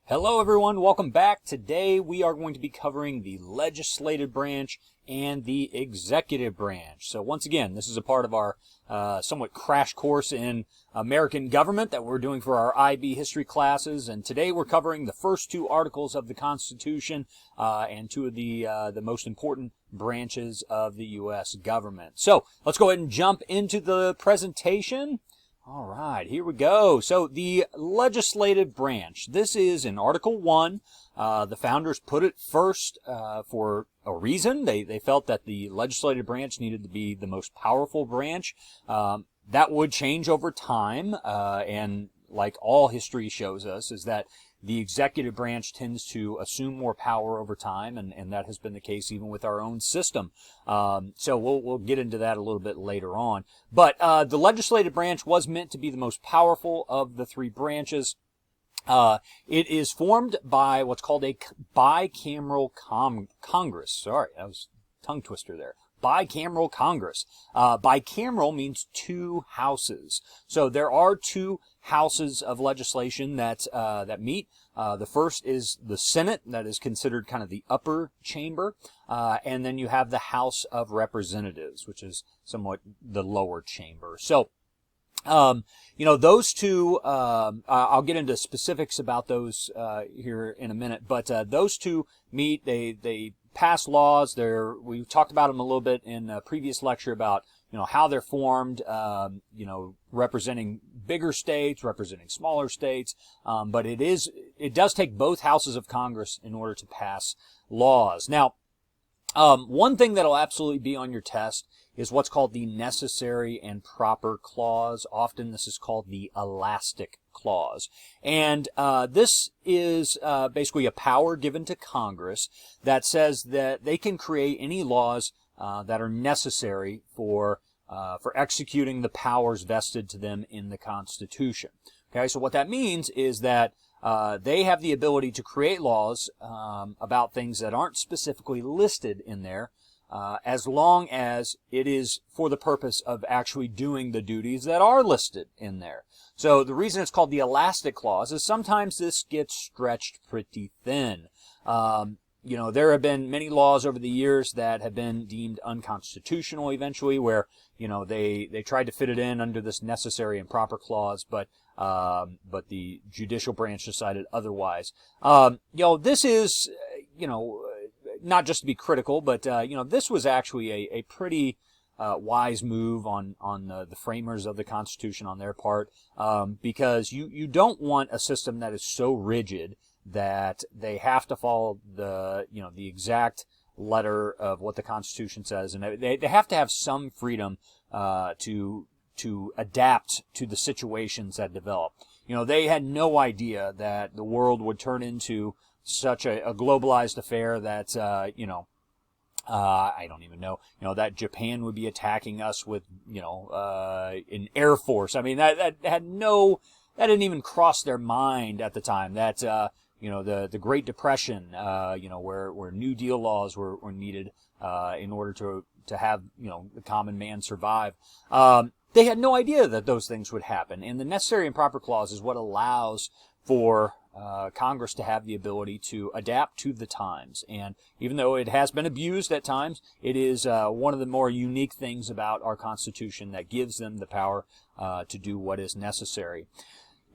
Hello everyone, welcome back. Today we are going to be covering the legislative branch and the executive branch. So once again, this is a part of our somewhat crash course in American government that we're doing for our IB history classes. And today we're covering the first two articles of the Constitution and two of the most important branches of the U.S. government. So let's go ahead and jump into the presentation. All right, here we go. So the legislative branch, this is in Article 1. The founders put it first for a reason. They felt that the legislative branch needed to be the most powerful branch. That would change over time, and like all history shows us, is that the executive branch tends to assume more power over time, and that has been the case even with our own system. So we'll get into that a little bit later on. But the legislative branch was meant to be the most powerful of the three branches. It is formed by what's called a bicameral Congress. Sorry, that was a tongue twister there. Bicameral Congress. Bicameral means two houses. So there are two houses of legislation that meet. The first is the Senate, that is considered kind of the upper chamber, and then you have the House of Representatives, which is somewhat the lower chamber. So those two, I'll get into specifics about those here in a minute, but those two meet, they pass laws. We talked about them a little bit in a previous lecture about, how they're formed, representing bigger states, representing smaller states, but it does take both houses of Congress in order to pass laws. Now, one thing that'll absolutely be on your test is what's called the necessary and proper clause. Often this is called the elastic clause. And this is basically a power given to Congress that says that they can create any laws that are necessary for executing the powers vested to them in the Constitution. Okay, so what that means is that they have the ability to create laws about things that aren't specifically listed in there, as long as it is for the purpose of actually doing the duties that are listed in there. So the reason it's called the elastic clause is sometimes this gets stretched pretty thin. There have been many laws over the years that have been deemed unconstitutional eventually, where, they tried to fit it in under this necessary and proper clause, but the judicial branch decided otherwise. This is, not just to be critical, but, this was actually a pretty wise move on the framers of the Constitution on their part, because you don't want a system that is so rigid that they have to follow the exact letter of what the Constitution says, and they have to have some freedom to adapt to the situations that develop. They had no idea that the world would turn into such a globalized affair that I don't even know, that Japan would be attacking us with, an air force. I mean, that didn't even cross their mind at the time. That, the Great Depression, where New Deal laws were needed, in order to have, the common man survive. They had no idea that those things would happen. And the necessary and proper clause is what allows for Congress to have the ability to adapt to the times. And even though it has been abused at times, it is one of the more unique things about our Constitution that gives them the power to do what is necessary.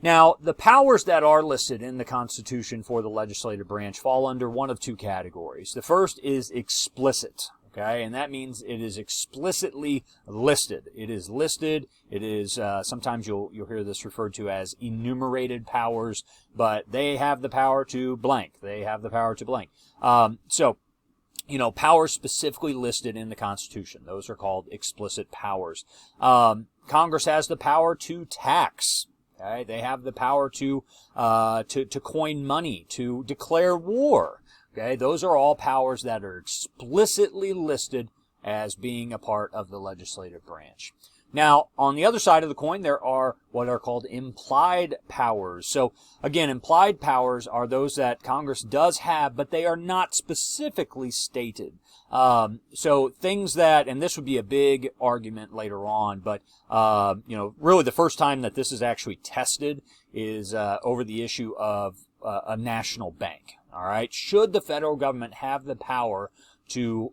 Now, the powers that are listed in the Constitution for the legislative branch fall under one of two categories. The first is explicit. Okay, and that means it is explicitly listed. It is listed. It is, sometimes you'll hear this referred to as enumerated powers, but they have the power to blank. They have the power to blank. Powers specifically listed in the Constitution. Those are called explicit powers. Congress has the power to tax. Okay, they have the power to coin money, to declare war. Okay, those are all powers that are explicitly listed as being a part of the legislative branch. Now, on the other side of the coin, there are what are called implied powers. So, again, implied powers are those that Congress does have, but they are not specifically stated. So things that, and this would be a big argument later on, but, really the first time that this is actually tested is over the issue of a national bank. All right. Should the federal government have the power to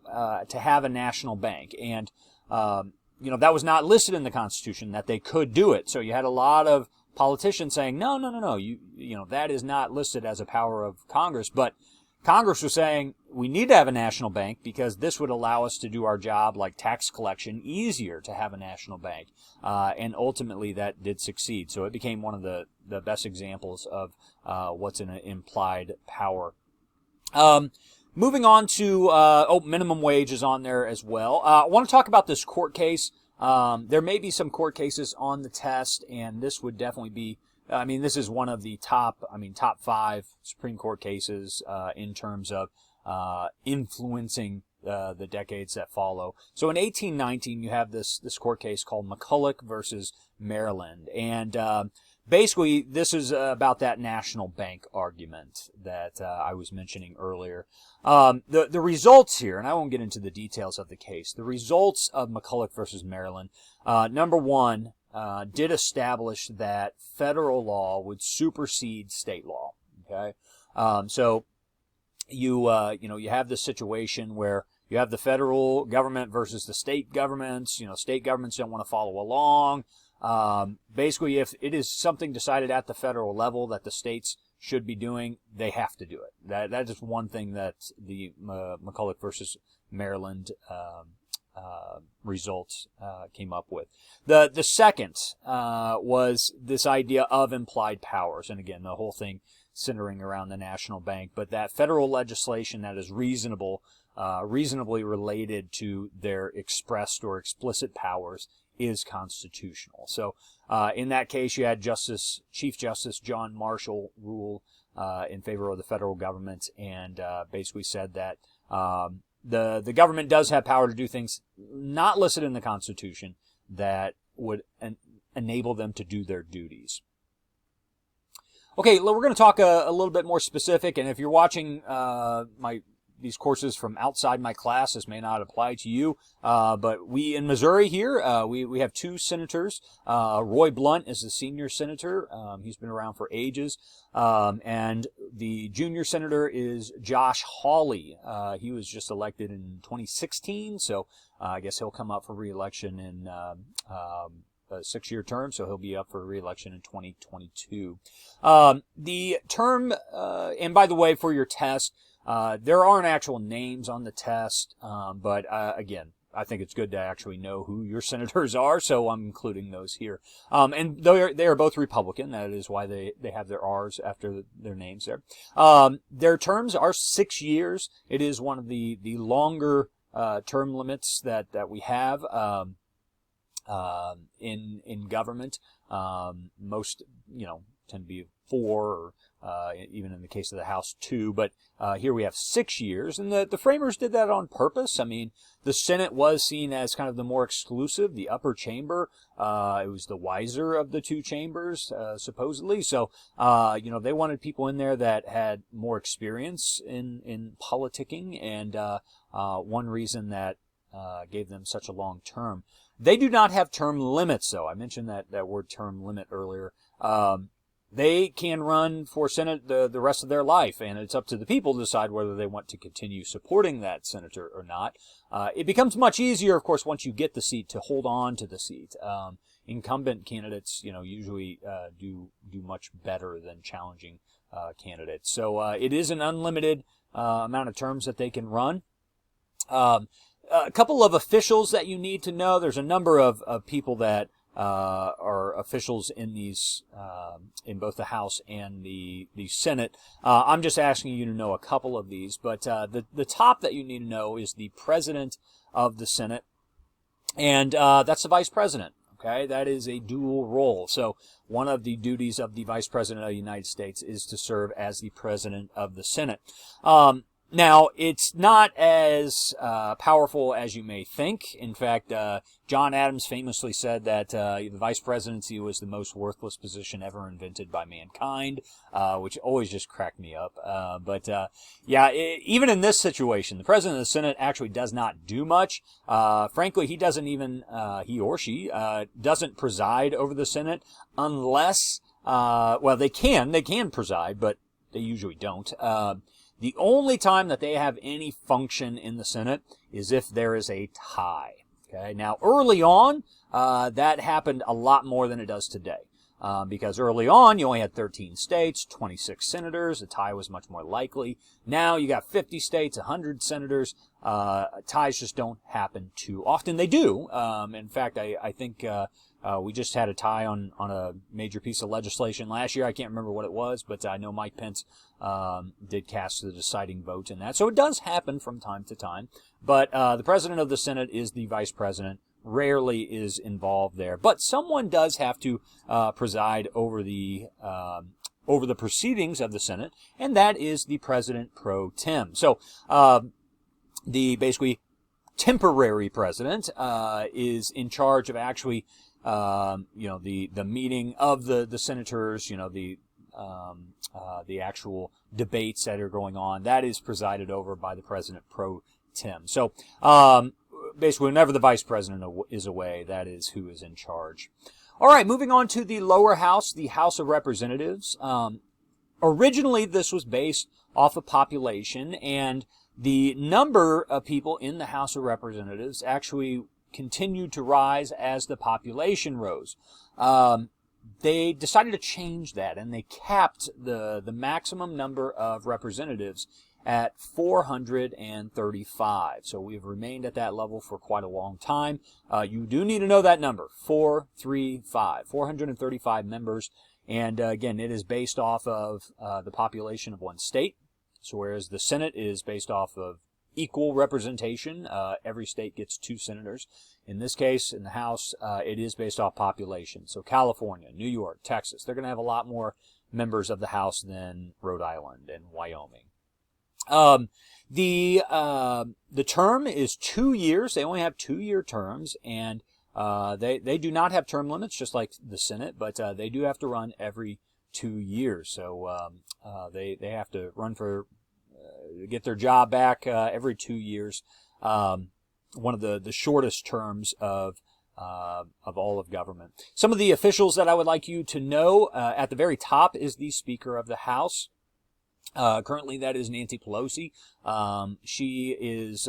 have a national bank? And, that was not listed in the Constitution that they could do it. So you had a lot of politicians saying, no, that is not listed as a power of Congress. But Congress was saying we need to have a national bank because this would allow us to do our job like tax collection easier to have a national bank. And ultimately that did succeed. So it became one of the best examples of what's an implied power. Moving on to, minimum wage is on there as well. I want to talk about this court case. There may be some court cases on the test, and this would definitely be, this is one of the top 5 Supreme Court cases, in terms of, influencing, the decades that follow. So in 1819, you have this court case called McCulloch versus Maryland. And, basically, this is about that national bank argument that I was mentioning earlier. The results here, and I won't get into the details of the case, the results of McCulloch versus Maryland, number one, did establish that federal law would supersede state law. Okay, so you have this situation where you have the federal government versus the state governments. State governments don't want to follow along. Basically, if it is something decided at the federal level that the states should be doing, they have to do it. That is one thing that the McCulloch versus Maryland results came up with. The second was this idea of implied powers, and again, the whole thing centering around the national bank, but that federal legislation that is reasonably related to their expressed or explicit powers is constitutional. So in that case, you had Chief Justice John Marshall rule in favor of the federal government, and basically said that the government does have power to do things not listed in the Constitution that would enable them to do their duties. Okay, we're going to talk a little bit more specific, and if you're watching these courses from outside my class, this may not apply to you, but we in Missouri here, we have 2 senators. Roy Blunt is the senior senator. He's been around for ages. And the junior senator is Josh Hawley. He was just elected in 2016, so I guess he'll come up for re-election in a 6-year term, so he'll be up for re-election in 2022. The term, and by the way, for your test, there aren't actual names on the test, but again, I think it's good to actually know who your senators are, so I'm including those here. And they are both Republican. That is why they have their R's after their names there. Their terms are 6 years. It is one of the longer term limits that we have in government. Most tend to be 4, or even in the case of the House 2, but here we have 6 years, and the framers did that on purpose. I mean, the Senate was seen as kind of the more exclusive, the upper chamber. It was the wiser of the 2 chambers, supposedly. So, they wanted people in there that had more experience in politicking, and one reason that gave them such a long term. They do not have term limits, though. I mentioned that word term limit earlier. They can run for Senate the rest of their life, and it's up to the people to decide whether they want to continue supporting that senator or not. It becomes much easier, of course, once you get the seat, to hold on to the seat. Incumbent candidates, usually do much better than challenging candidates. So it is an unlimited amount of terms that they can run. A couple of officials that you need to know. There's a number of people that are officials in these, in both the House and the Senate. I'm just asking you to know a couple of these, but the top that you need to know is the President of the Senate, and that's the Vice President. Okay, that is a dual role. So one of the duties of the Vice President of the United States is to serve as the President of the Senate. Now, it's not as powerful as you may think. In fact, John Adams famously said that the vice presidency was the most worthless position ever invented by mankind, which always just cracked me up. Even in this situation, the president of the Senate actually does not do much. Frankly, he doesn't even, he or she, doesn't preside over the Senate unless, they can preside, but they usually don't. The only time that they have any function in the Senate is if there is a tie. Okay. Now, early on, that happened a lot more than it does today. Because early on, you only had 13 states, 26 senators. A tie was much more likely. Now, you got 50 states, 100 senators. Ties just don't happen too often. They do. In fact, I think we just had a tie on a major piece of legislation last year. I can't remember what it was, but I know Mike Pence did cast the deciding vote in that. So it does happen from time to time. But the president of the Senate is the vice president. Rarely is involved there. But someone does have to preside over the proceedings of the Senate, and that is the president pro tem. So the basically temporary president is in charge of actually the meeting of the senators, the actual debates that are going on. That is presided over by the president pro tem. So basically, whenever the vice president is away, that is who is in charge. All right, moving on to the lower house, the House of Representatives. Originally, this was based off of population, and the number of people in the House of Representatives actually continued to rise as the population rose. They decided to change that, and they capped the maximum number of representatives at 435. So we've remained at that level for quite a long time. You do need to know that number, 435 members. And again, it is based off of the population of one state. So whereas the Senate is based off of equal representation, every state gets 2 senators. In this case, in the House, it is based off population. So California, New York, Texas, they're going to have a lot more members of the House than Rhode Island and Wyoming. The term is 2 years. They only have 2-year terms, and they do not have term limits, just like the Senate, but they do have to run every 2 years. So they have to run for get their job back every 2 years. One of the shortest terms of all of government. Some of the officials that I would like you to know, at the very top is the Speaker of the House. Currently, that is Nancy Pelosi. She is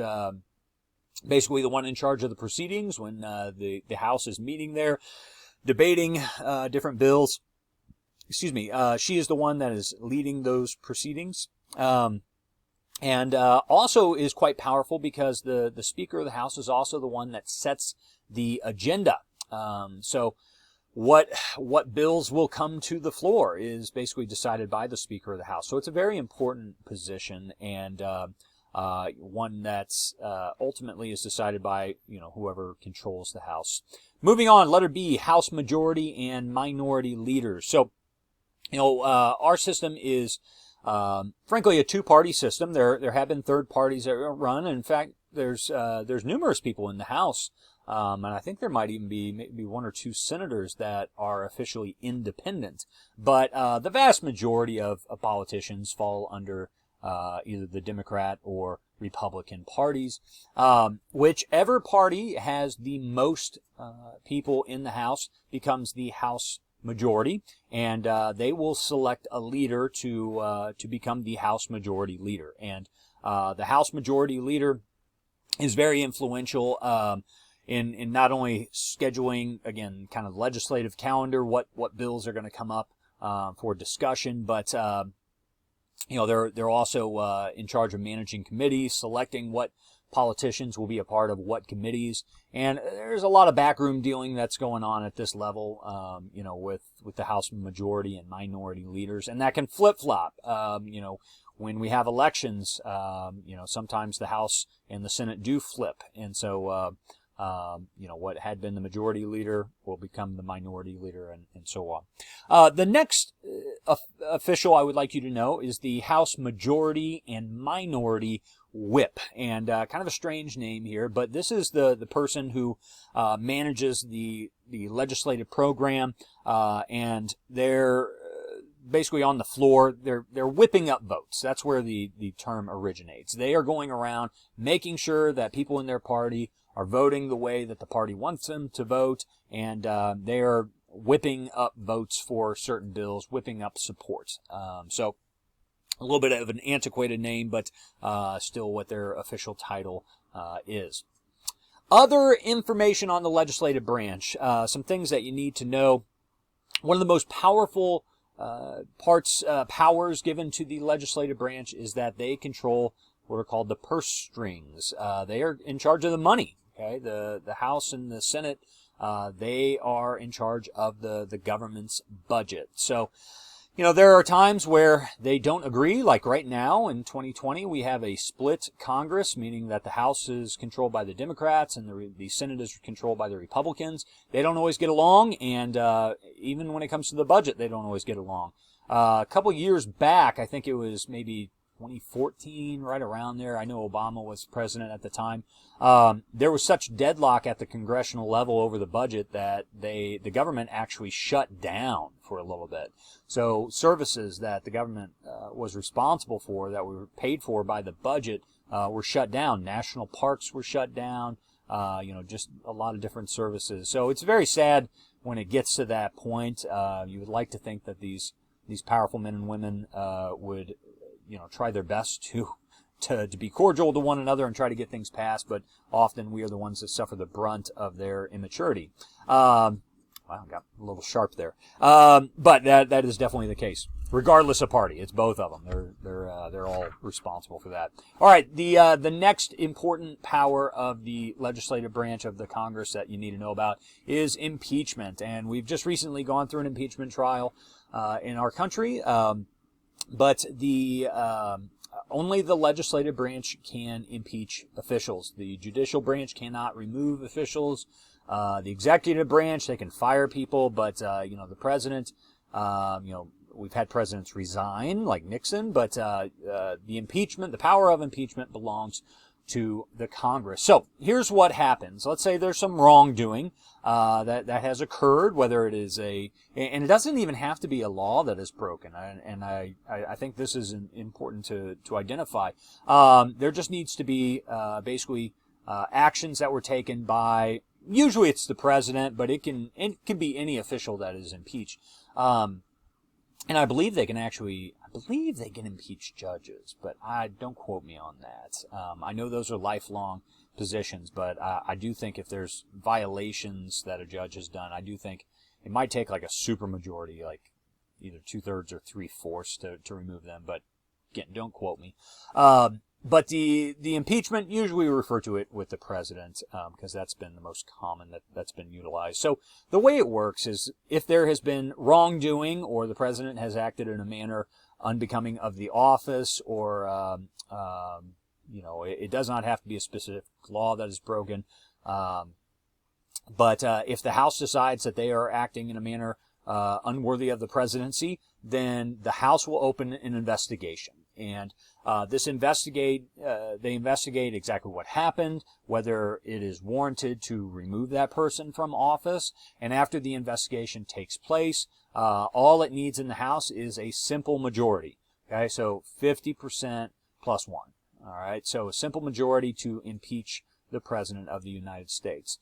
basically the one in charge of the proceedings when the House is meeting there, debating different bills. Excuse me. She is the one that is leading those proceedings. And also is quite powerful because the Speaker of the House is also the one that sets the agenda. So what bills will come to the floor is basically decided by the Speaker of the House. So it's a very important position, and one that's ultimately is decided by whoever controls the House. Moving on, letter B, House Majority and Minority Leaders. So our system is frankly a 2-party system. There have been third parties that run. In fact, there's numerous people in the House. And I think there might even be maybe 1 or 2 senators that are officially independent. But the vast majority of politicians fall under either the Democrat or Republican parties. Whichever party has the most people in the House becomes the House Majority, and they will select a leader to become the House Majority Leader. And the House Majority Leader is very influential in not only scheduling, again, kind of legislative calendar, what bills are going to come up for discussion, but they're also in charge of managing committees, selecting what politicians will be a part of what committees, and there's a lot of backroom dealing that's going on at this level, with the House Majority and Minority Leaders, and that can flip-flop. When we have elections, sometimes the House and the Senate do flip, and so what had been the majority leader will become the minority leader, and so on. The next official I would like you to know is the House Majority and Minority Whip, and kind of a strange name here, but this is the person who manages the legislative program, and they're basically on the floor. They're whipping up votes. That's where the term originates. They are going around making sure that people in their party are voting the way that the party wants them to vote, and they are whipping up votes for certain bills, whipping up support. So a little bit of an antiquated name, but still what their official title is. Other information on the legislative branch, some things that you need to know. One of the most powerful powers given to the legislative branch is that they control what are called the purse strings. They are in charge of the money. Okay, the House and the Senate, they are in charge of the government's budget. So, there are times where they don't agree, like right now in 2020, we have a split Congress, meaning that the House is controlled by the Democrats and the Senate is controlled by the Republicans. They don't always get along, and even when it comes to the budget, they don't always get along. A couple years back, I think it was maybe 2014, right around there. I know Obama was president at the time. There was such deadlock at the congressional level over the budget that the government actually shut down for a little bit. So services that the government was responsible for, that were paid for by the budget, were shut down. National parks were shut down. Just a lot of different services. So it's very sad when it gets to that point. You would like to think that these powerful men and women would try their best to be cordial to one another and try to get things passed, but often we are the ones that suffer the brunt of their immaturity. Wow, got a little sharp there. But that is definitely the case, regardless of party. It's both of them. They're all responsible for that. All right, the next important power of the legislative branch of the Congress that you need to know about is impeachment, and we've just recently gone through an impeachment trial in our country. But only the legislative branch can impeach officials. The judicial branch cannot remove officials. The executive branch, they can fire people, but the president, we've had presidents resign, like Nixon, but the power of impeachment belongs to the Congress. So here's what happens. Let's say there's some wrongdoing that has occurred, whether it is and it doesn't even have to be a law that is broken. And I think this is important to identify. There just needs to be basically actions that were taken by, usually it's the president, but it can be any official that is impeached. And I believe they can impeach judges, but don't quote me on that. I know those are lifelong positions, but I do think if there's violations that a judge has done, I do think it might take like a supermajority, like either 2/3 or 3/4 to remove them. But again, don't quote me. But the impeachment, usually we refer to it with the president, because that's been the most common that's been utilized. So the way it works is if there has been wrongdoing or the president has acted in a manner unbecoming of the office, or it does not have to be a specific law that is broken. But if the House decides that they are acting in a manner unworthy of the presidency, then the House will open an investigation. And they investigate exactly what happened, whether it is warranted to remove that person from office. And after the investigation takes place, all it needs in the House is a simple majority. Okay, so 50% plus 1. All right, so a simple majority to impeach the President of the United States.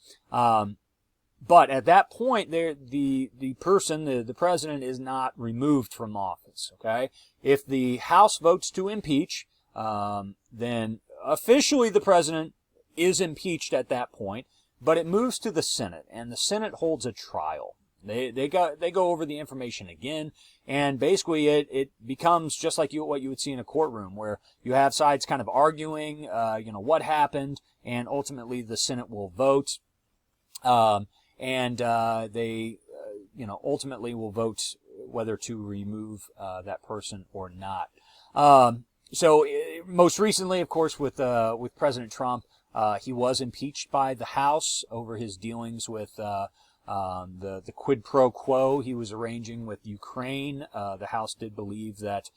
But at that point, the president is not removed from office. Okay, if the House votes to impeach, then officially the president is impeached at that point. But it moves to the Senate, and the Senate holds a trial. They go over the information again, and basically it becomes just like what you would see in a courtroom, where you have sides kind of arguing, what happened, and ultimately the Senate will vote. They ultimately will vote whether to remove that person or not. So most recently, of course, with President Trump, He was impeached by the House over his dealings with the quid pro quo he was arranging with Ukraine. The House did believe that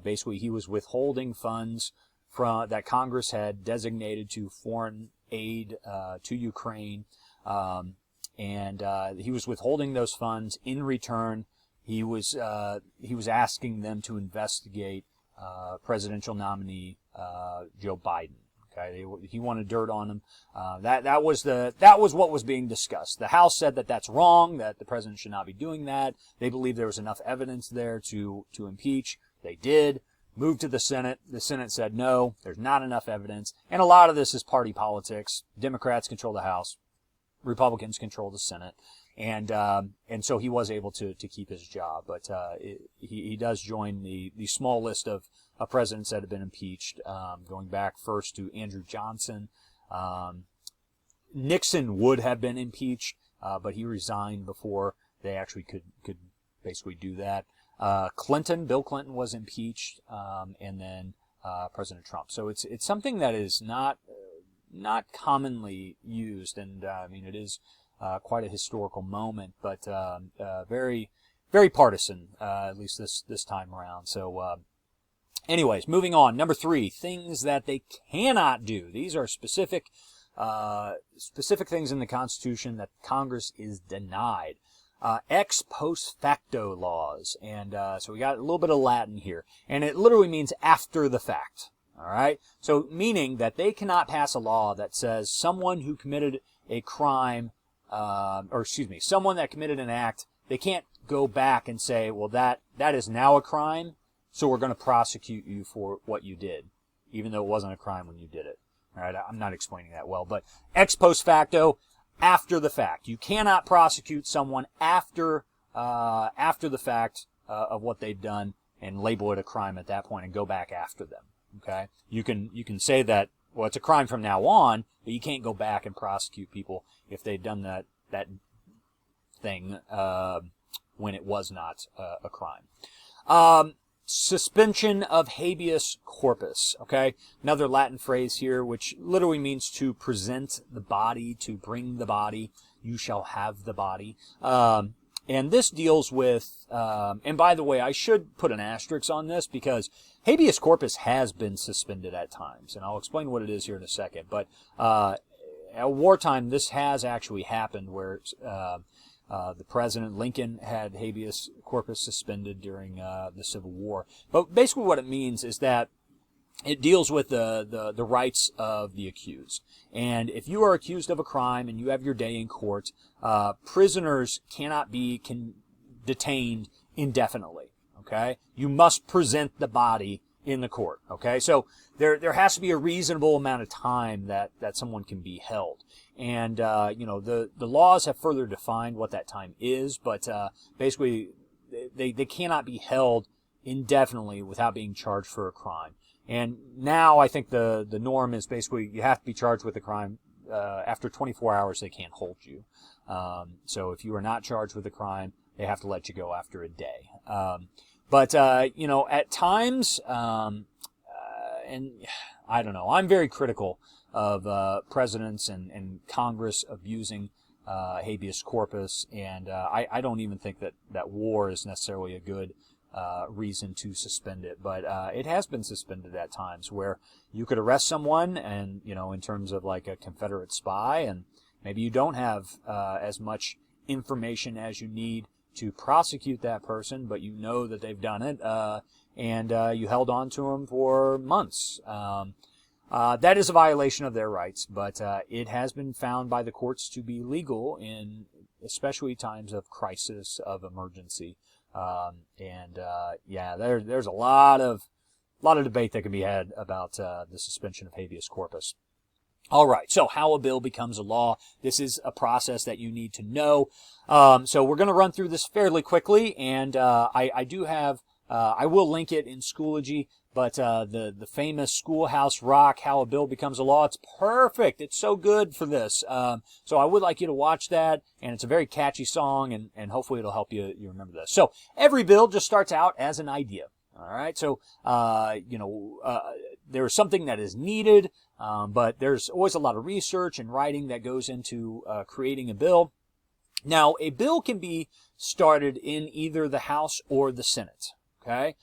basically he was withholding funds that Congress had designated to foreign aid to Ukraine, and he was withholding those funds. In return, he was asking them to investigate presidential nominee Joe Biden. Okay, he wanted dirt on him. That was what was being discussed. The House said that that's wrong, that the president should not be doing that. They believed there was enough evidence there to impeach. They did. Moved to the Senate. The Senate said no, there's not enough evidence. And a lot of this is party politics. Democrats control the House. Republicans control the Senate. And so he was able to keep his job. But he does join the small list of presidents that have been impeached, going back first to Andrew Johnson. Nixon would have been impeached, but he resigned before they actually could basically do that. Bill Clinton was impeached, and then President Trump. So it's something that is not commonly used, and I mean it is quite a historical moment, but very very partisan, at least this time around. So anyways, moving on. Number 3, things that they cannot do. These are specific things in the Constitution that Congress is denied. Ex post facto laws. And so we got a little bit of Latin here. And it literally means after the fact. All right? So meaning that they cannot pass a law that says someone who committed a crime, someone that committed an act, they can't go back and say, well, that is now a crime, so we're going to prosecute you for what you did, even though it wasn't a crime when you did it. All right? I'm not explaining that well, but ex post facto, after the fact. You cannot prosecute someone after the fact of what they've done and label it a crime at that point and go back after them. Okay? You can say that, well, it's a crime from now on, but you can't go back and prosecute people if they've done that thing when it was not a crime. Suspension of habeas corpus, okay? Another Latin phrase here, which literally means to present the body, to bring the body. You shall have the body. And this deals with, and by the way, I should put an asterisk on this because habeas corpus has been suspended at times, and I'll explain what it is here in a second. But at wartime, this has actually happened where the President Lincoln had habeas corpus suspended during the Civil War. But basically what it means is that it deals with the rights of the accused. And if you are accused of a crime and you have your day in court, prisoners cannot be detained indefinitely. Okay? You must present the body in the court. Okay? So there has to be a reasonable amount of time that someone can be held. And, the laws have further defined what that time is, but basically they cannot be held indefinitely without being charged for a crime. And now I think the norm is basically you have to be charged with a crime. After 24 hours, they can't hold you. So if you are not charged with a crime, they have to let you go after a day. But at times, and I don't know, I'm very critical of presidents and Congress abusing habeas corpus, and I don't even think that war is necessarily a good reason to suspend it, but it has been suspended at times where you could arrest someone and, in terms of like a Confederate spy, and maybe you don't have as much information as you need to prosecute that person, but you know that they've done it, and you held on to them for months. That is a violation of their rights, but it has been found by the courts to be legal in especially times of crisis, of emergency. There's a lot of debate that can be had about the suspension of habeas corpus. All right, so how a bill becomes a law. This is a process that you need to know. So we're going to run through this fairly quickly, and I do have, I will link it in Schoology, but the famous Schoolhouse Rock, How a Bill Becomes a Law, it's perfect. It's so good for this. So I would like you to watch that, and it's a very catchy song, and hopefully it'll help you remember this. So every bill just starts out as an idea. All right, so there's something that is needed, but there's always a lot of research and writing that goes into creating a bill. Now, a bill can be started in either the House or the Senate, okay?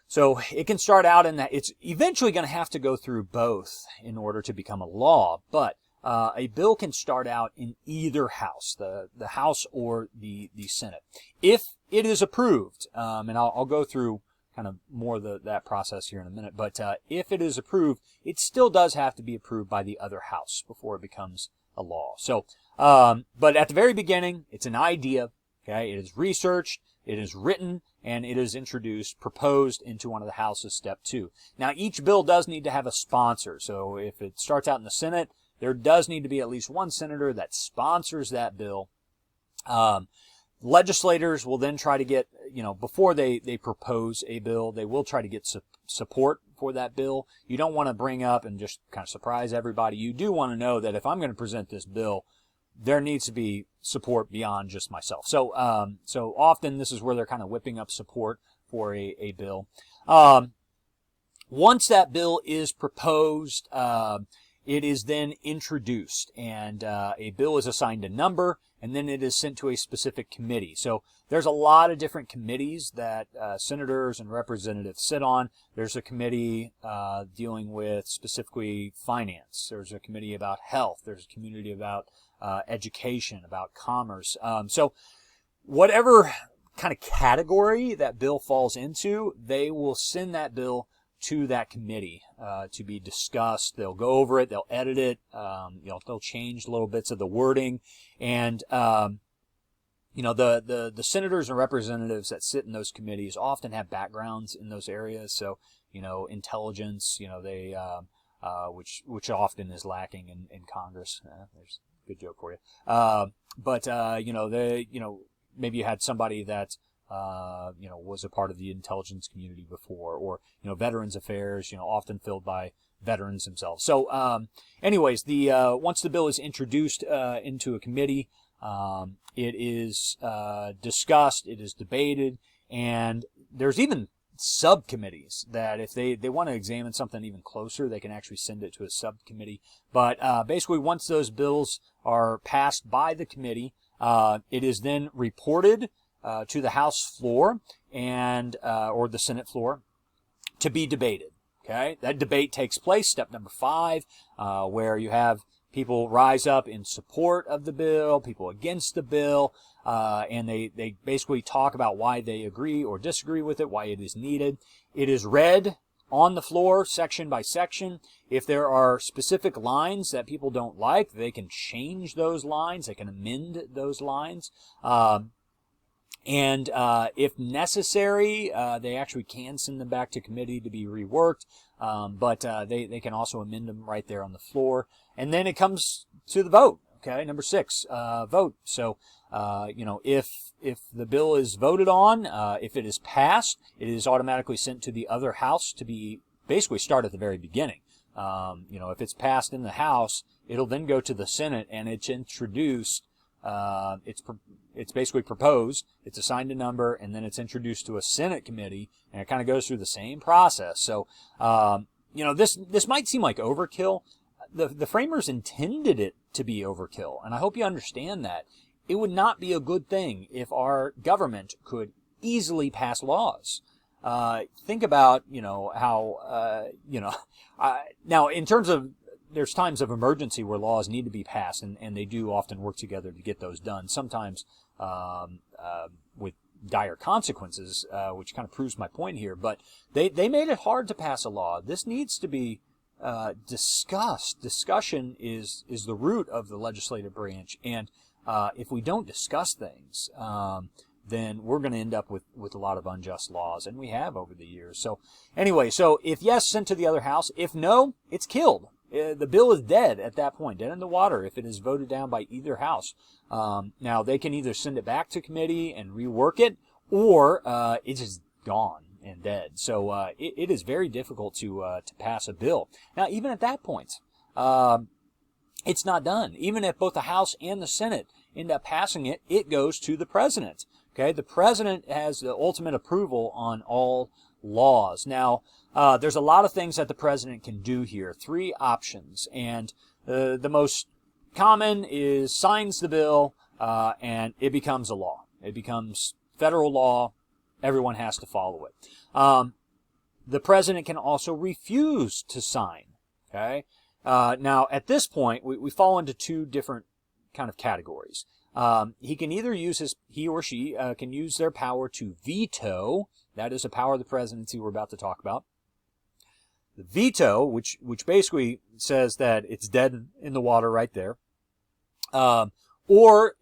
So it can start out in that. It's eventually going to have to go through both in order to become a law, but a bill can start out in either house, the House or the Senate. If it is approved, and I'll go through kind of more of that process here in a minute, but if it is approved, it still does have to be approved by the other house before it becomes a law. So, but at the very beginning, it's an idea, okay? It is researched, it is written, and it is introduced, proposed into one of the houses, step 2. Now, each bill does need to have a sponsor. So if it starts out in the Senate, there does need to be at least one senator that sponsors that bill. Legislators will then try to get, before they propose a bill, they will try to get support for that bill. You don't want to bring up and just kind of surprise everybody. You do want to know that if I'm going to present this bill, there needs to be support beyond just myself. So often this is where they're kind of whipping up support for a bill. Once that bill is proposed, it is then introduced, and a bill is assigned a number, and then it is sent to a specific committee. So there's a lot of different committees that senators and representatives sit on. There's a committee dealing with specifically finance. There's a committee about health. There's a committee about education, about commerce. So whatever kind of category that bill falls into, they will send that bill to that committee to be discussed. They'll go over it, they'll edit it, they'll change little bits of the wording, and the senators and representatives that sit in those committees often have backgrounds in those areas. So intelligence, they which often is lacking in Congress. There's a good joke for you. But maybe you had somebody that was a part of the intelligence community before, or, Veterans Affairs, often filled by veterans themselves. So, anyways, once the bill is introduced into a committee, it is discussed, it is debated, and there's even subcommittees that if they want to examine something even closer, they can actually send it to a subcommittee. But basically, once those bills are passed by the committee, it is then reported to the House floor and or the Senate floor to be debated. Okay, that debate takes place. Step number 5, where you have people rise up in support of the bill, people against the bill, and they basically talk about why they agree or disagree with it, why it is needed. It is read on the floor, section by section. If there are specific lines that people don't like, they can change those lines. They can amend those lines. And if necessary, they actually can send them back to committee to be reworked, but they can also amend them right there on the floor. And then it comes to the vote. Okay, number 6, vote. So, if the bill is voted on, if it is passed, it is automatically sent to the other house to be basically start at the very beginning. If it's passed in the House, it'll then go to the Senate, and it's introduced. It's basically proposed, it's assigned a number, and then it's introduced to a Senate committee, and it kind of goes through the same process. So, this might seem like overkill. The framers intended it to be overkill, and I hope you understand that. It would not be a good thing if our government could easily pass laws. Think about, how, now in terms of, there's times of emergency where laws need to be passed, and they do often work together to get those done, sometimes with dire consequences, which kind of proves my point here. But they made it hard to pass a law. This needs to be discussed. Discussion is the root of the legislative branch, and if we don't discuss things, then we're going to end up with a lot of unjust laws, and we have over the years. So anyway, so if yes, sent to the other house. If no, it's killed. The bill is dead at that point, dead in the water if it is voted down by either house. Now, they can either send it back to committee and rework it, or it's just gone and dead. So it is very difficult to pass a bill. Now, even at that point, it's not done. Even if both the House and the Senate end up passing it, it goes to the president. Okay, the president has the ultimate approval on all laws. Now, there's a lot of things that the president can do here. 3 options, and the most common is signs the bill, and it becomes a law. It becomes federal law. Everyone has to follow it. The president can also refuse to sign. Okay. Now, at this point, we fall into 2 different kind of categories. He can either he or she can use their power to veto. That is a power of the presidency we're about to talk about. The veto, which basically says that it's dead in the water right there. Or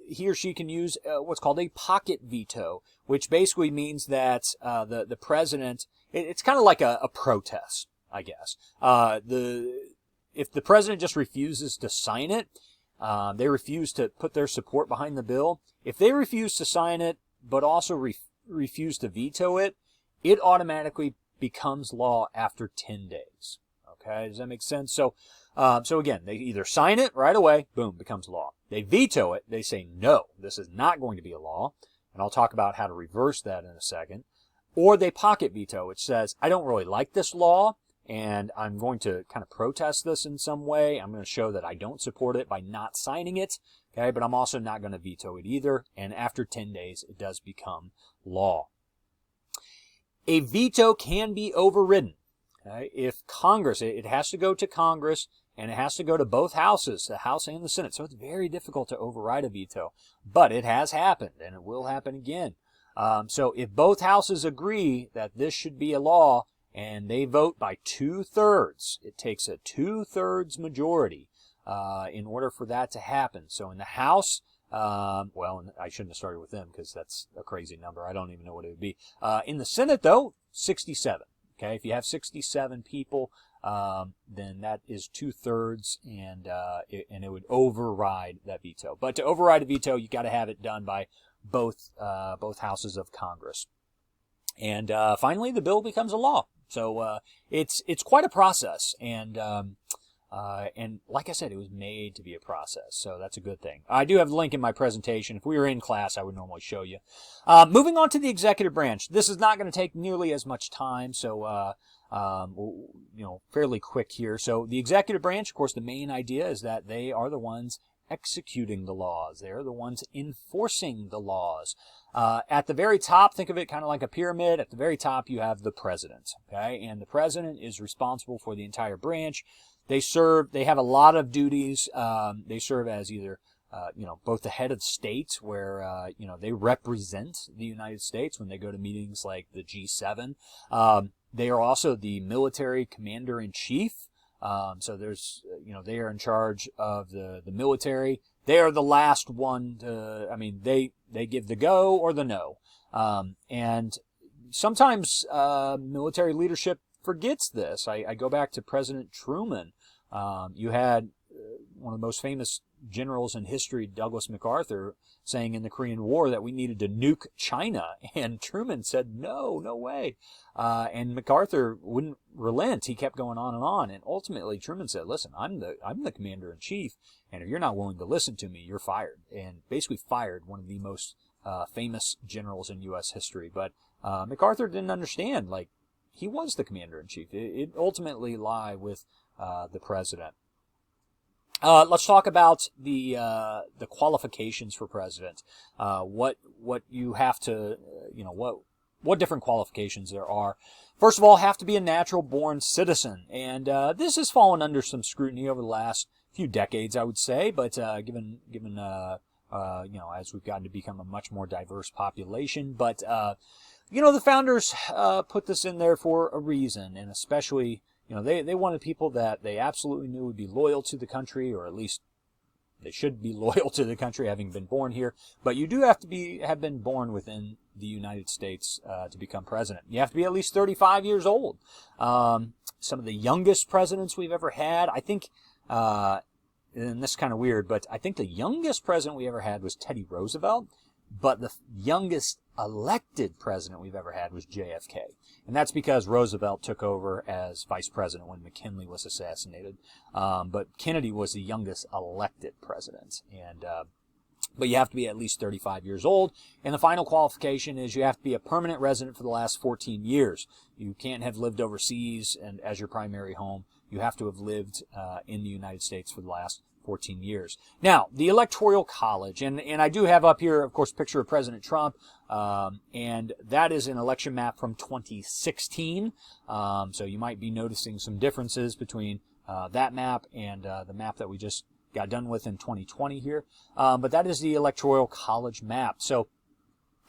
he or she can use what's called a pocket veto, which basically means that the president, it's kind of like a protest, I guess. If the president just refuses to sign it, they refuse to put their support behind the bill. If they refuse to sign it, but also refuse to veto it, it automatically becomes law after 10 days. Okay, does that make sense? So again, they either sign it right away, boom, becomes law. They veto it, they say, no, this is not going to be a law, and I'll talk about how to reverse that in a second. Or they pocket veto, which says, I don't really like this law, and I'm going to kind of protest this in some way. I'm going to show that I don't support it by not signing it, okay, but I'm also not going to veto it either, and after 10 days, it does become law. A veto can be overridden. Okay? If Congress, it has to go to Congress, and it has to go to both houses, the House and the Senate. So it's very difficult to override a veto. But it has happened, and it will happen again. So if both houses agree that this should be a law, and they vote by 2/3, it takes a 2/3 majority in order for that to happen. So in the House, well, I shouldn't have started with them because that's a crazy number. I don't even know what it would be. In the Senate, though, 67. Okay, if you have 67 people, then that is 2/3, and it would override that veto. But to override a veto, you got to have it done by both houses of Congress. And finally, the bill becomes a law. So it's quite a process, and like I said, it was made to be a process, so that's a good thing. I do have the link in my presentation. If we were in class, I would normally show you. Moving on to the executive branch. This is not going to take nearly as much time, so fairly quick here. So the executive branch, of course, the main idea is that they are the ones executing the laws. They're the ones enforcing the laws. At the very top, think of it kind of like a pyramid. At the very top, you have the president, okay? And the president is responsible for the entire branch. They have a lot of duties. They serve as either, both the head of state, where, they represent the United States when they go to meetings like the G7. They are also the military commander-in-chief. So there's, they are in charge of the military. They are the last one to, they give the go or the no. And sometimes, military leadership forgets this. I go back to President Truman. You had one of the most famous generals in history, Douglas MacArthur, saying in the Korean War that we needed to nuke China, and Truman said, no way. And MacArthur wouldn't relent. He kept going on, and ultimately Truman said, listen, I'm the commander-in-chief, and if you're not willing to listen to me, you're fired. And basically fired one of the most famous generals in U.S. history. But MacArthur didn't understand, he was the commander-in-chief. It ultimately lie with the president. Let's talk about the qualifications for president. What you have to, what different qualifications there are. First of all, have to be a natural-born citizen, and this has fallen under some scrutiny over the last few decades, I would say. But given as we've gotten to become a much more diverse population, but the founders put this in there for a reason, and especially. They wanted people that they absolutely knew would be loyal to the country, or at least they should be loyal to the country, having been born here. But you do have to have been born within the United States to become president. You have to be at least 35 years old. Some of the youngest presidents we've ever had, I think, and this is kind of weird, but I think the youngest president we ever had was Teddy Roosevelt. But the youngest elected president we've ever had was JFK. And that's because Roosevelt took over as vice president when McKinley was assassinated. But Kennedy was the youngest elected president. And but you have to be at least 35 years old. And the final qualification is you have to be a permanent resident for the last 14 years. You can't have lived overseas and as your primary home. You have to have lived in the United States for the last 14 years. Now, the Electoral College, and I do have up here, of course, a picture of President Trump, and that is an election map from 2016. So you might be noticing some differences between that map and the map that we just got done with in 2020 here. But that is the Electoral College map. So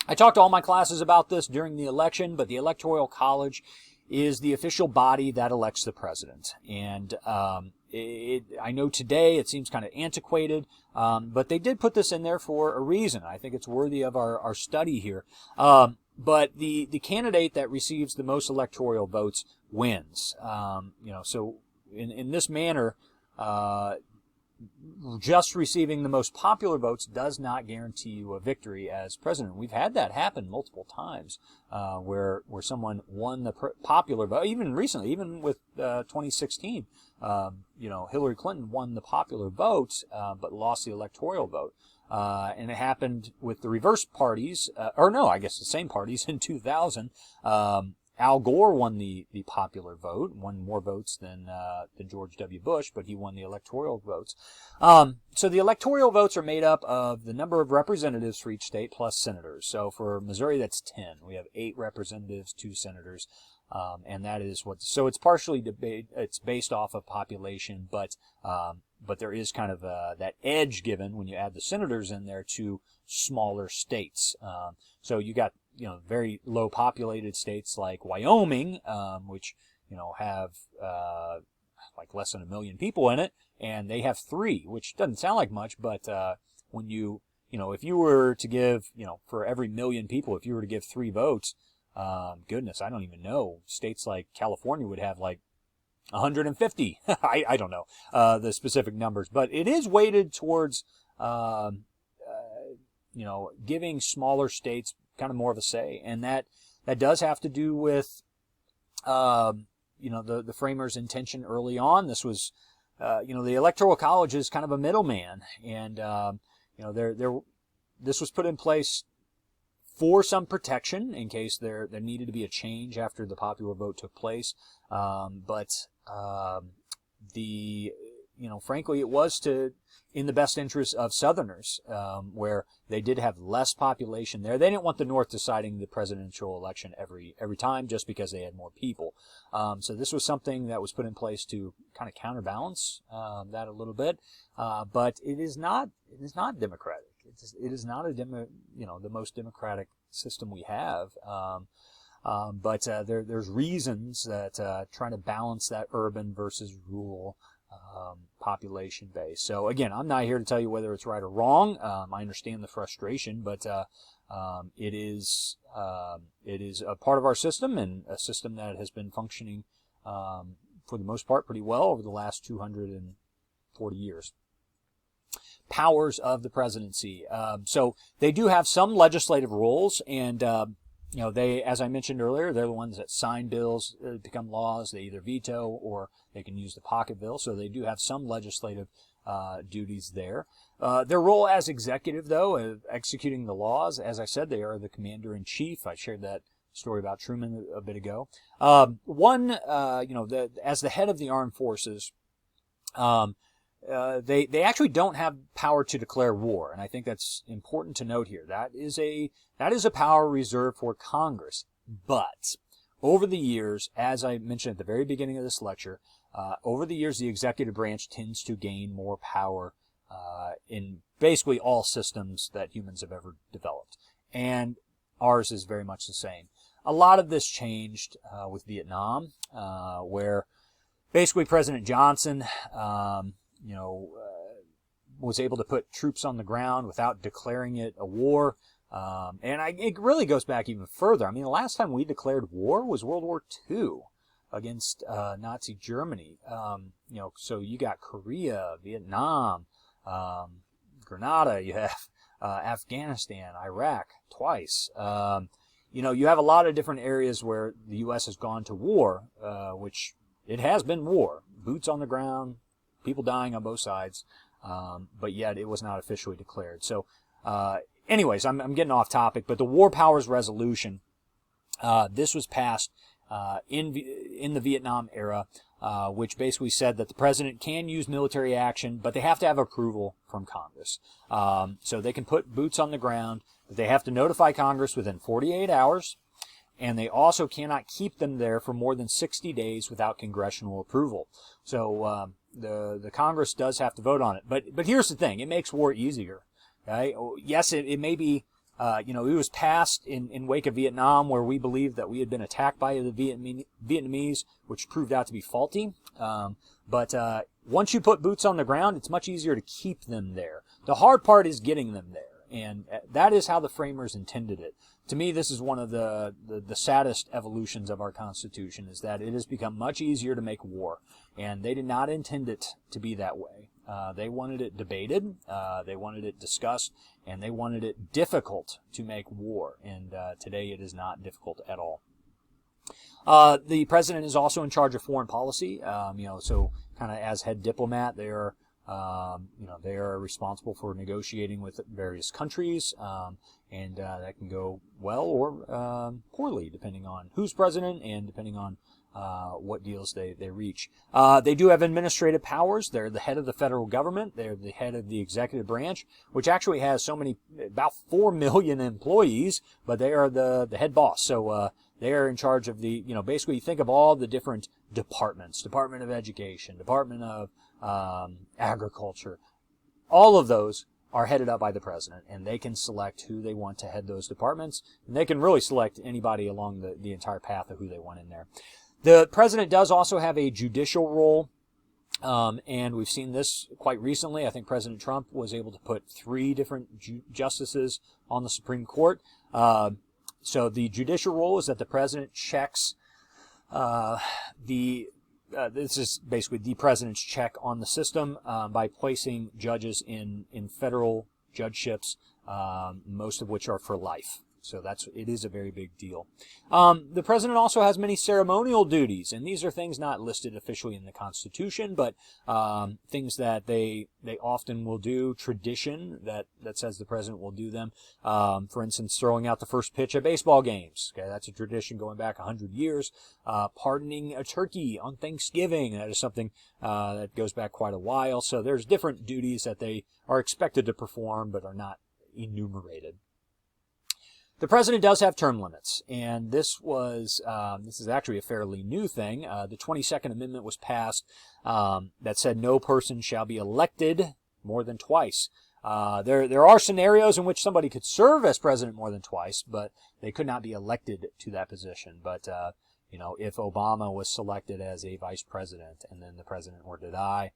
I talked to all my classes about this during the election, but the Electoral College is the official body that elects the president. And I know today it seems kind of antiquated, but they did put this in there for a reason. I think it's worthy of our study here. But the candidate that receives the most electoral votes wins. So in this manner, just receiving the most popular votes does not guarantee you a victory as president. We've had that happen multiple times, where someone won the popular vote. Even recently, even with 2016, Hillary Clinton won the popular vote, but lost the electoral vote. And it happened with the reverse parties, the same parties in 2000. Al Gore won the popular vote, won more votes than George W. Bush, but he won the electoral votes. So the electoral votes are made up of the number of representatives for each state plus senators. So for Missouri, that's 10. We have 8 representatives, 2 senators, and that is so it's partially it's based off of population, but there is kind of that edge given when you add the senators in there to smaller states. So you got very low populated states like Wyoming, which, have like less than 1 million people in it, and they have 3, which doesn't sound like much, but when if you were to give, for every 1 million people, if you were to give 3 votes, goodness, I don't even know. States like California would have like 150. I don't know the specific numbers, but it is weighted towards, giving smaller states kind of more of a say, and that does have to do with the framers' intention early on. This was the Electoral College is kind of a middleman, and this was put in place for some protection in case there needed to be a change after the popular vote took place, frankly, it was in the best interest of Southerners, where they did have less population there. They didn't want the North deciding the presidential election every time just because they had more people. So this was something that was put in place to kind of counterbalance that a little bit. But it is not democratic. It is not the most democratic system we have. But there's reasons that trying to balance that urban versus rural population base. So again, I'm not here to tell you whether it's right or wrong. I understand the frustration, but it is a part of our system, and a system that has been functioning for the most part pretty well over the last 240 years. Powers of the presidency. So they do have some legislative roles, and they, as I mentioned earlier, they're the ones that sign bills, become laws. They either veto or they can use the pocket bill. So they do have some legislative duties there. Their role as executive, though, of executing the laws, as I said, they are the commander-in-chief. I shared that story about Truman a bit ago. As the head of the armed forces, they actually don't have power to declare war, and I think that's important to note here. That is a power reserved for Congress. But over the years, as I mentioned at the very beginning of this lecture, over the years the executive branch tends to gain more power in basically all systems that humans have ever developed, and ours is very much the same. A lot of this changed with Vietnam, where basically President Johnson was able to put troops on the ground without declaring it a war. It really goes back even further. I mean, the last time we declared war was World War II against Nazi Germany. So you got Korea, Vietnam, Grenada, you have Afghanistan, Iraq twice. You have a lot of different areas where the U.S. has gone to war, which it has been war. Boots on the ground, people dying on both sides, but yet it was not officially declared. So anyways, I'm getting off topic, but the War Powers Resolution, this was passed in the Vietnam era, which basically said that the president can use military action, but they have to have approval from Congress. So they can put boots on the ground, but they have to notify Congress within 48 hours, and they also cannot keep them there for more than 60 days without congressional approval. So the Congress does have to vote on it. But here's the thing: it makes war easier. Okay? Yes, it may be. It was passed in wake of Vietnam, where we believed that we had been attacked by the Vietnamese, which proved out to be faulty. But once you put boots on the ground, it's much easier to keep them there. The hard part is getting them there, and that is how the framers intended it. To me, this is one of the saddest evolutions of our Constitution, is that it has become much easier to make war, and they did not intend it to be that way. They wanted it debated, they wanted it discussed, and they wanted it difficult to make war. And today it is not difficult at all. The president is also in charge of foreign policy. So kind of as head diplomat, they are responsible for negotiating with various countries, and that can go well or poorly depending on who's president and depending on what deals they reach. They do have administrative powers. They're the head of the federal government. They're the head of the executive branch, which actually has about 4 million employees, but they are the head boss. So they are in charge of basically you think of all the different departments: Department of Education, Department of Agriculture. All of those are headed up by the president, and they can select who they want to head those departments, and they can really select anybody along the entire path of who they want in there. The president does also have a judicial role, and we've seen this quite recently. I think President Trump was able to put 3 different justices on the Supreme Court. So the judicial role is that the president checks this is basically the president's check on the system by placing judges in federal judgeships, most of which are for life. So it is a very big deal. The president also has many ceremonial duties, and these are things not listed officially in the Constitution, but things that they often will do, tradition that says the president will do them. For instance, throwing out the first pitch at baseball games. Okay, that's a tradition going back 100 years. Pardoning a turkey on Thanksgiving. That is something that goes back quite a while. So there's different duties that they are expected to perform, but are not enumerated. The president does have term limits, and this is actually a fairly new thing. The 22nd Amendment was passed that said no person shall be elected more than twice. There are scenarios in which somebody could serve as president more than twice, but they could not be elected to that position. But if Obama was selected as a vice president and then the president were to die,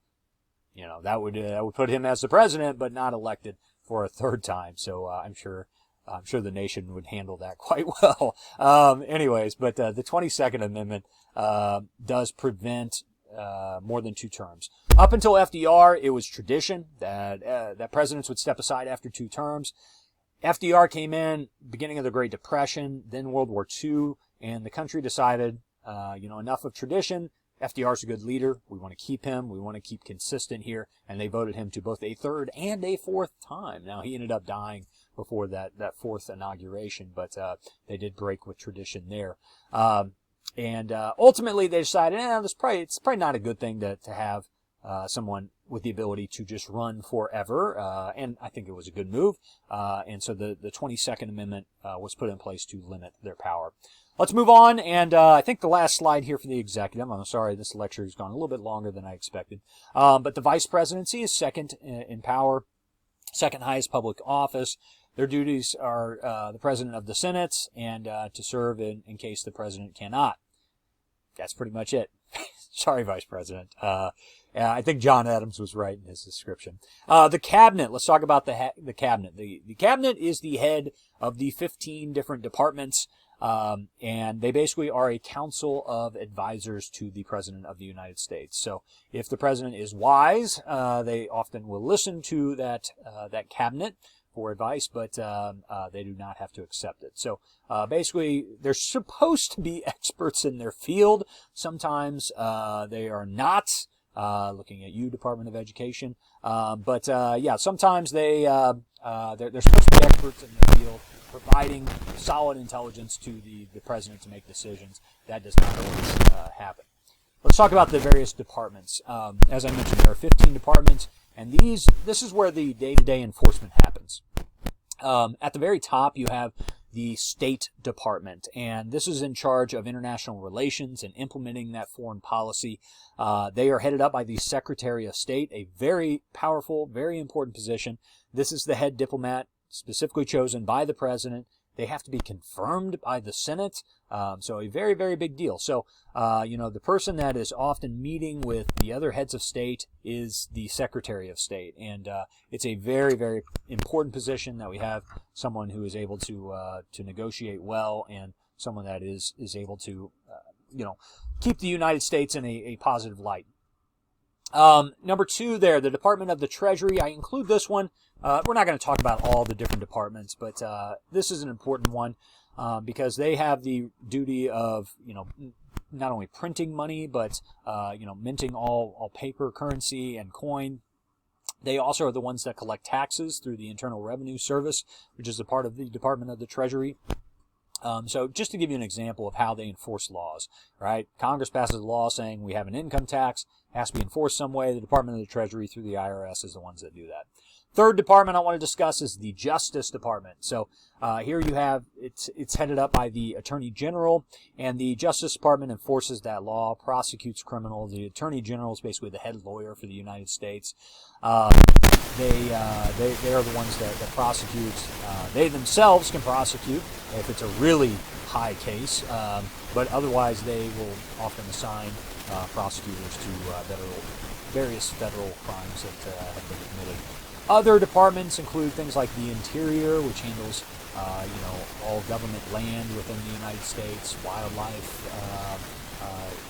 that would put him as the president, but not elected for a third time. So I'm sure the nation would handle that quite well. Anyways, but the 22nd Amendment does prevent more than 2 terms. Up until FDR, it was tradition that presidents would step aside after 2 terms. FDR came in beginning of the Great Depression, then World War II, and the country decided, enough of tradition. FDR's a good leader. We want to keep him. We want to keep consistent here. And they voted him to both a 3rd and a 4th time. Now, he ended up dying before that 4th inauguration, but they did break with tradition there. And ultimately, they decided, it's probably not a good thing to have someone with the ability to just run forever. And I think it was a good move. And so the 22nd Amendment was put in place to limit their power. Let's move on, and I think the last slide here for the executive. I'm sorry, this lecture has gone a little bit longer than I expected. But the vice presidency is second in power, second highest public office. Their duties are the president of the Senate and to serve in case the president cannot. That's pretty much it. Sorry, Vice President. I think John Adams was right in his description. The cabinet. Let's talk about the cabinet. The cabinet is the head of the 15 different departments. And they basically are a council of advisors to the President of the United States. So if the President is wise, they often will listen to that cabinet for advice, but they do not have to accept it. So basically, they're supposed to be experts in their field. Sometimes they are not. looking at you, Department of Education. Yeah, sometimes they're supposed to be experts in their field, providing solid intelligence to the president to make decisions. That does not always happen. Let's talk about the various departments. As I mentioned, there are 15 departments, and this is where the day-to-day enforcement happens. At the very top, you have the State Department, and this is in charge of international relations and implementing that foreign policy. They are headed up by the Secretary of State, a very powerful, very important position. This is the head diplomat, specifically chosen by the president. They have to be confirmed by the Senate, so a very, very big deal. So, the person that is often meeting with the other heads of state is the Secretary of State, and it's a very, very important position that we have someone who is able to negotiate well, and someone that is able to, keep the United States in a positive light. Number 2 there, the Department of the Treasury. I include this one. We're not going to talk about all the different departments, but this is an important one because they have the duty of, not only printing money, but, minting all paper currency and coin. They also are the ones that collect taxes through the Internal Revenue Service, which is a part of the Department of the Treasury. So just to give you an example of how they enforce laws, right? Congress passes a law saying we have an income tax, has to be enforced some way. The Department of the Treasury through the IRS is the ones that do that. Third department I want to discuss is the Justice Department. So here you have, it's headed up by the Attorney General, and the Justice Department enforces that law, prosecutes criminals. The Attorney General is basically the head lawyer for the United States. They are the ones that prosecute. They themselves can prosecute if it's a really high case, but otherwise they will often assign prosecutors to various federal crimes that have been committed. Other departments include things like the Interior, which handles, all government land within the United States. Wildlife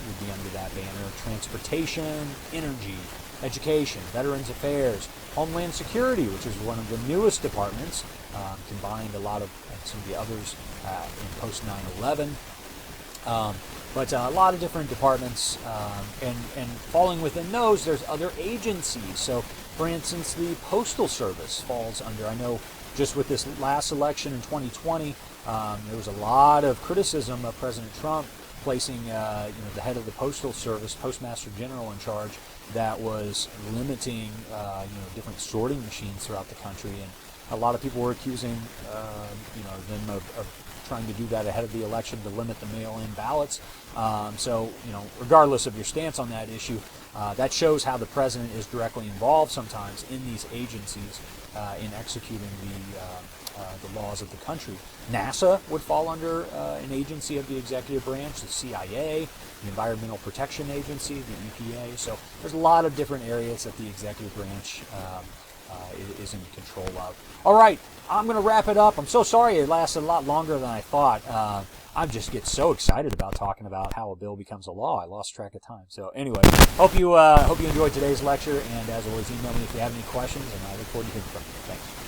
would be under that banner. Transportation, energy, education, Veterans Affairs, Homeland Security, which is one of the newest departments, combined a lot of some of the others in post 9/11. But a lot of different departments, and falling within those, there's other agencies. So, for instance, the Postal Service falls under. I know just with this last election in 2020, there was a lot of criticism of President Trump placing, the head of the Postal Service, Postmaster General, in charge, that was limiting, different sorting machines throughout the country, and a lot of people were accusing, them of trying to do that ahead of the election to limit the mail-in ballots. So, regardless of your stance on that issue, that shows how the president is directly involved sometimes in these agencies in executing the laws of the country. NASA would fall under an agency of the executive branch, the CIA, the Environmental Protection Agency, the EPA. So there's a lot of different areas that the executive branch is in control of. All right, I'm going to wrap it up. I'm so sorry it lasted a lot longer than I thought. I just get so excited about talking about how a bill becomes a law. I lost track of time. So anyway, hope you enjoyed today's lecture, and as always, email me if you have any questions, and I look forward to hearing from you. Thanks.